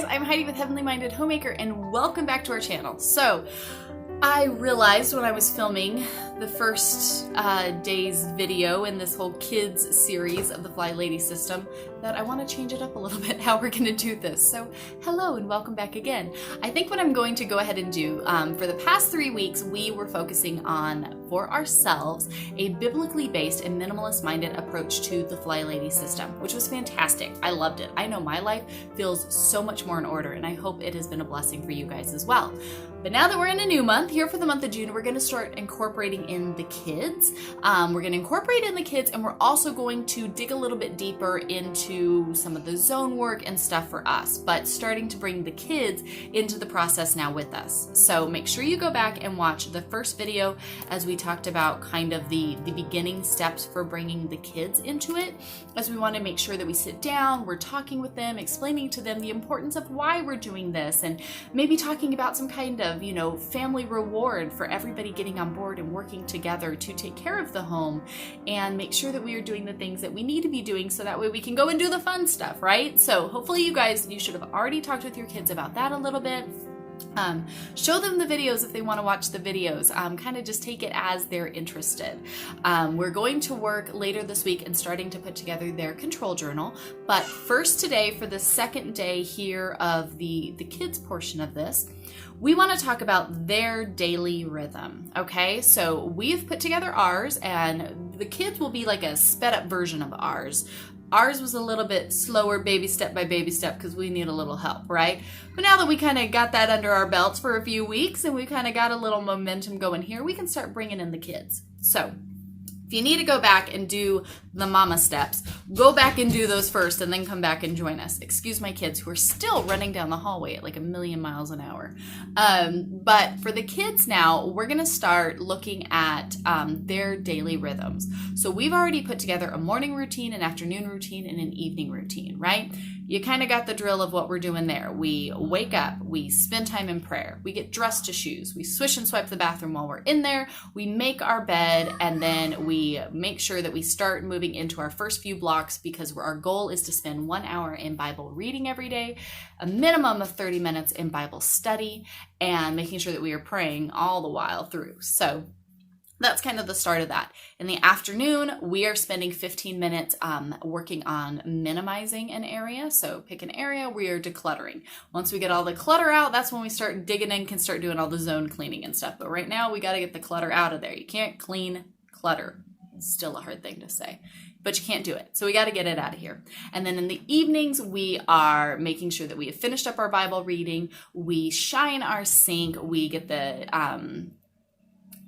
I'm Heidi with Heavenly Minded Homemaker, and welcome back to our channel. So, I realized when I was filming the first day's video in this whole kids series of the FlyLady system that I want to change it up a little bit how we're going to do this. So hello and welcome back again. I think what I'm going to go ahead and do, for the past 3 weeks we were focusing on, for ourselves, a biblically based and minimalist minded approach to the FlyLady system, which was fantastic. I loved it. I know my life feels so much more in order, and I hope it has been a blessing for you guys as well. But now that we're in a new month, here for the month of June, we're going to start incorporating in the kids. We're going to incorporate in the kids, and we're also going to dig a little bit deeper into some of the zone work and stuff for us, but starting to bring the kids into the process now with us. So make sure you go back and watch the first video as we talked about kind of the beginning steps for bringing the kids into it, as we want to make sure that we sit down, we're talking with them, explaining to them the importance of why we're doing this, and maybe talking about some kind of, family reward for everybody getting on board and working together to take care of the home and make sure that we are doing the things that we need to be doing so that way we can go and do the fun stuff, right? So hopefully you should have already talked with your kids about that a little bit. Show them the videos if they want to watch the videos. Kind of just take it as they're interested. We're going to work later this week and starting to put together their control journal. But first today, for the second day here of the kids portion of this, we want to talk about their daily rhythm. Okay, so we've put together ours, and the kids will be like a sped up version of ours. Ours was a little bit slower, baby step by baby step, because we need a little help, right? But now that we kind of got that under our belts for a few weeks and we kind of got a little momentum going here, we can start bringing in the kids. So if you need to go back and do the mama steps, go back and do those first and then come back and join us. Excuse my kids who are still running down the hallway at like 1,000,000 miles an hour. But for the kids now, we're going to start looking at their daily rhythms. So we've already put together a morning routine, an afternoon routine, and an evening routine, right? You kind of got the drill of what we're doing there. We wake up, we spend time in prayer, we get dressed to shoes, we swish and swipe the bathroom while we're in there, we make our bed, and then we make sure that we start moving into our first few blocks, because our goal is to spend 1 hour in Bible reading every day, a minimum of 30 minutes in Bible study, and making sure that we are praying all the while through. So that's kind of the start of that. In the afternoon, we are spending 15 minutes working on minimizing an area. So pick an area, we are decluttering. Once we get all the clutter out, that's when we start digging in, can start doing all the zone cleaning and stuff. But right now, we got to get the clutter out of there. You can't clean clutter. It's still a hard thing to say, but you can't do it. So we got to get it out of here. And then in the evenings, we are making sure that we have finished up our Bible reading. We shine our sink. We get the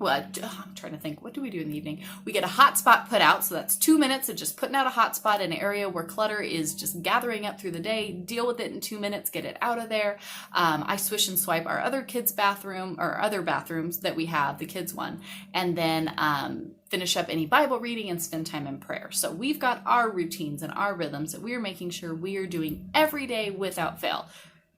I'm trying to think, what do we do in the evening? We get a hot spot put out, so that's 2 minutes of just putting out a hot spot in an area where clutter is just gathering up through the day. Deal with it in 2 minutes, get it out of there. I swish and swipe our other kids' bathroom, or other bathrooms that we have, the kids' one, and then finish up any Bible reading and spend time in prayer. So we've got our routines and our rhythms that we are making sure we are doing every day without fail.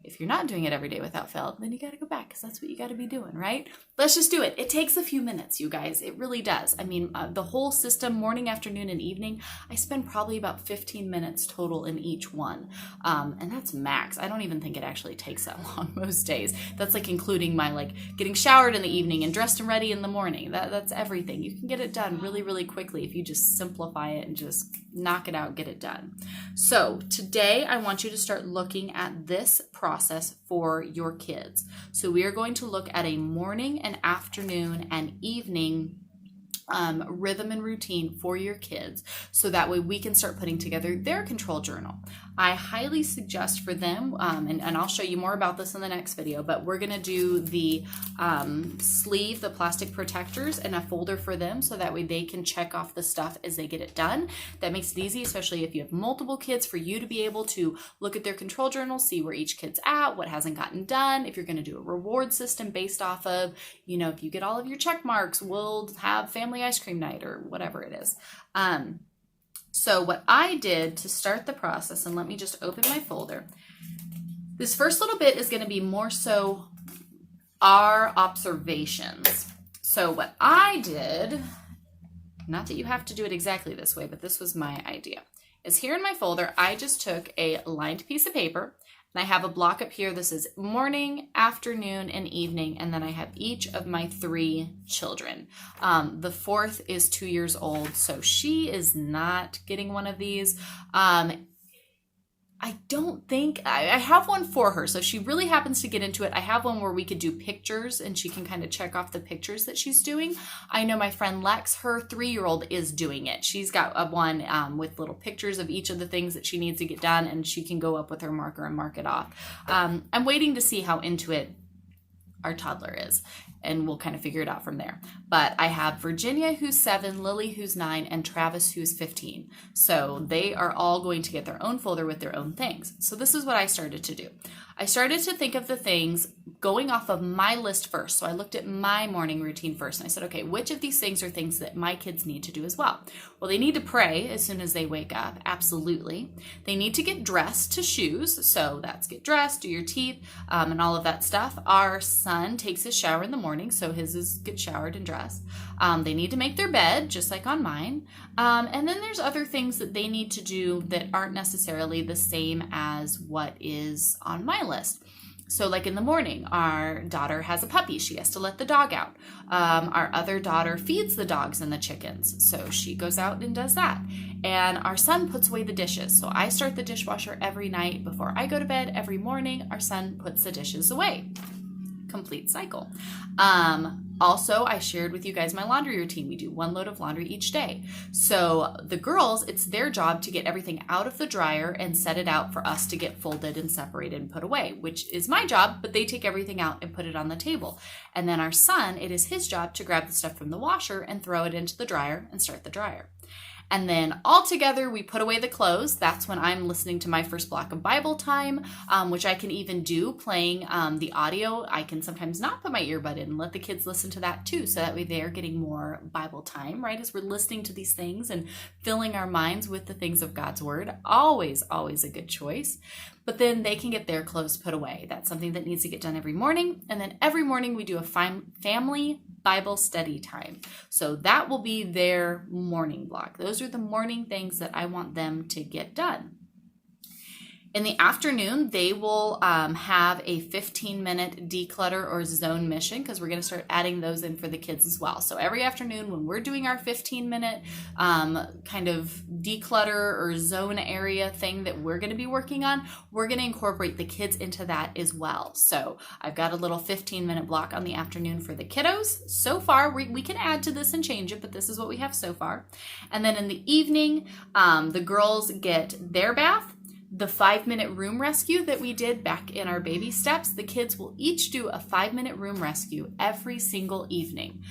If you're not doing it every day without fail, then you got to go back, because that's what you got to be doing, right? Let's just do it. It takes a few minutes, you guys. It really does. I mean, the whole system, morning, afternoon, and evening, I spend probably about 15 minutes total in each one. And that's max. I don't even think it actually takes that long most days. That's like including my getting showered in the evening and dressed and ready in the morning. That's everything. You can get it done really, really quickly if you just simplify it and just knock it out, get it done. So today I want you to start looking at this process for your kids. So we are going to look at a morning, an afternoon, and evening rhythm and routine for your kids, so that way we can start putting together their control journal. I highly suggest for them, and I'll show you more about this in the next video, but we're going to do the sleeve, the plastic protectors, and a folder for them, so that way they can check off the stuff as they get it done. That makes it easy, especially if you have multiple kids, for you to be able to look at their control journal, see where each kid's at, what hasn't gotten done. If you're going to do a reward system based off of, if you get all of your check marks, we'll have family ice cream night or whatever it is. So what I did to start the process, and let me just open my folder. This first little bit is going to be more so our observations. So what I did, not that you have to do it exactly this way, but this was my idea, is here in my folder, I just took a lined piece of paper And I have a block up here. This is morning, afternoon, and evening. And then I have each of my 3 children. The 4th is 2 years old, so she is not getting one of these. I don't think, I have one for her. So if she really happens to get into it, I have one where we could do pictures and she can kind of check off the pictures that she's doing. I know my friend Lex, her 3-year-old is doing it. She's got a one with little pictures of each of the things that she needs to get done, and she can go up with her marker and mark it off. I'm waiting to see how into it our toddler is, and we'll kind of figure it out from there. But I have Virginia, who's 7, Lily, who's 9, and Travis, who's 15. So they are all going to get their own folder with their own things. So this is what I started to do. I started to think of the things going off of my list first. So I looked at my morning routine first, and I said, okay, which of these things are things that my kids need to do as well? Well, they need to pray as soon as they wake up. Absolutely. They need to get dressed to shoes. So that's get dressed, do your teeth, and all of that stuff. Our son takes his shower in the morning, so his is get showered and dressed. They need to make their bed, just like on mine. And then there's other things that they need to do that aren't necessarily the same as what is on my list. So like in the morning, our daughter has a puppy. She has to let the dog out. Our other daughter feeds the dogs and the chickens. So she goes out and does that. And our son puts away the dishes. So I start the dishwasher every night before I go to bed. Every morning, our son puts the dishes away. Complete cycle. Also, I shared with you guys my laundry routine. We do 1 load of laundry each day. So the girls, it's their job to get everything out of the dryer and set it out for us to get folded and separated and put away, which is my job, but they take everything out and put it on the table. And then our son, it is his job to grab the stuff from the washer and throw it into the dryer and start the dryer. And then all together, we put away the clothes. That's when I'm listening to my first block of Bible time, which I can even do playing the audio. I can sometimes not put my earbud in and let the kids listen to that too. So that way they're getting more Bible time, right? As we're listening to these things and filling our minds with the things of God's word. Always, always a good choice. But then they can get their clothes put away. That's something that needs to get done every morning. And then every morning we do a family Bible study time. So that will be their morning block. Those are the morning things that I want them to get done. In the afternoon, they will have a 15-minute declutter or zone mission, because we're going to start adding those in for the kids as well. So every afternoon when we're doing our 15-minute kind of declutter or zone area thing that we're going to be working on, we're going to incorporate the kids into that as well. So I've got a little 15-minute block on the afternoon for the kiddos. So far, we can add to this and change it, but this is what we have so far. And then in the evening, the girls get their bath. The 5-minute room rescue that we did back in our baby steps, the kids will each do a 5-minute room rescue every single evening.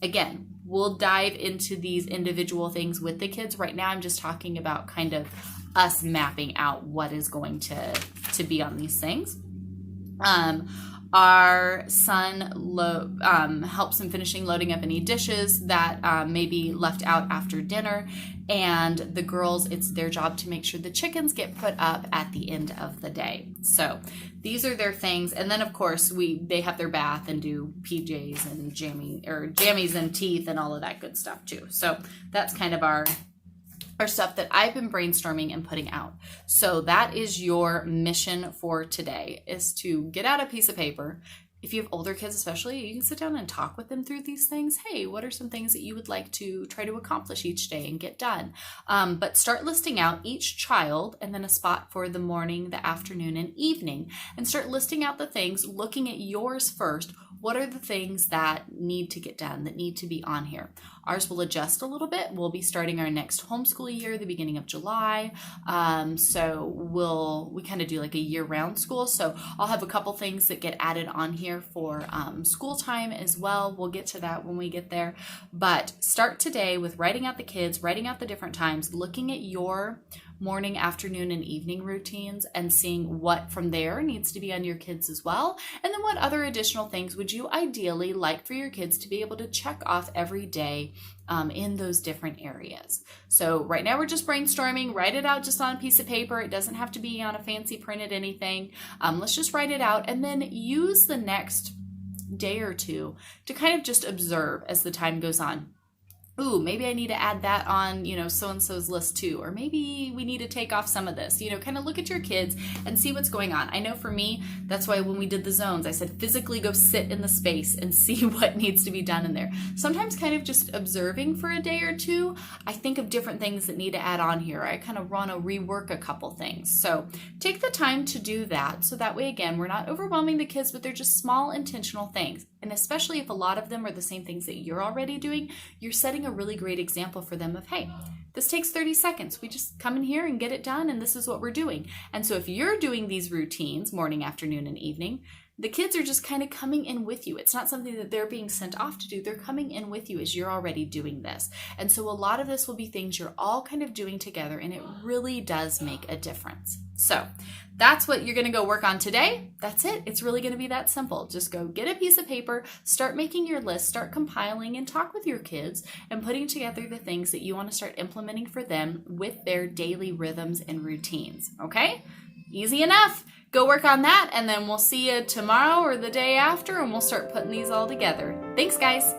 Again, we'll dive into these individual things with the kids. Right now, I'm just talking about kind of us mapping out what is going to be on these things. Our son helps in finishing loading up any dishes that may be left out after dinner. And the girls, it's their job to make sure the chickens get put up at the end of the day. So these are their things. And then, of course, they have their bath and do PJs and jammies and teeth and all of that good stuff too. So that's kind of our stuff that I've been brainstorming and putting out. So that is your mission for today, is to get out a piece of paper. If you have older kids especially, you can sit down and talk with them through these things. Hey, what are some things that you would like to try to accomplish each day and get done? But start listing out each child and then a spot for the morning, the afternoon, and evening. And start listing out the things, looking at yours first. What are the things that need to get done, that need to be on here? Ours will adjust a little bit. We'll be starting our next homeschool year, the beginning of July. So we kind of do like a year-round school. So I'll have a couple things that get added on here for school time as well. We'll get to that when we get there. But start today with writing out the kids, writing out the different times, looking at your morning, afternoon, and evening routines and seeing what from there needs to be on your kids as well. And then what other additional things would you ideally like for your kids to be able to check off every day in those different areas. So right now we're just brainstorming. Write it out just on a piece of paper. It doesn't have to be on a fancy printed anything. Let's just write it out and then use the next day or two to kind of just observe as the time goes on. ooh, maybe I need to add that on, so-and-so's list too. Or maybe we need to take off some of this. Kind of look at your kids and see what's going on. I know for me, that's why when we did the zones, I said physically go sit in the space and see what needs to be done in there. Sometimes kind of just observing for a day or two, I think of different things that need to add on here. I kind of want to rework a couple things. So take the time to do that. So that way, again, we're not overwhelming the kids, but they're just small intentional things. And especially if a lot of them are the same things that you're already doing, you're setting a really great example for them of, hey, this takes 30 seconds. We just come in here and get it done, and this is what we're doing. And so if you're doing these routines, morning, afternoon, and evening, the kids are just kind of coming in with you. It's not something that they're being sent off to do. They're coming in with you as you're already doing this. And so a lot of this will be things you're all kind of doing together, and it really does make a difference. So that's what you're going to go work on today. That's it. It's really going to be that simple. Just go get a piece of paper, start making your list, start compiling, and talk with your kids and putting together the things that you want to start implementing for them with their daily rhythms and routines. Okay? Easy enough. Go work on that, and then we'll see you tomorrow or the day after, and we'll start putting these all together. Thanks, guys.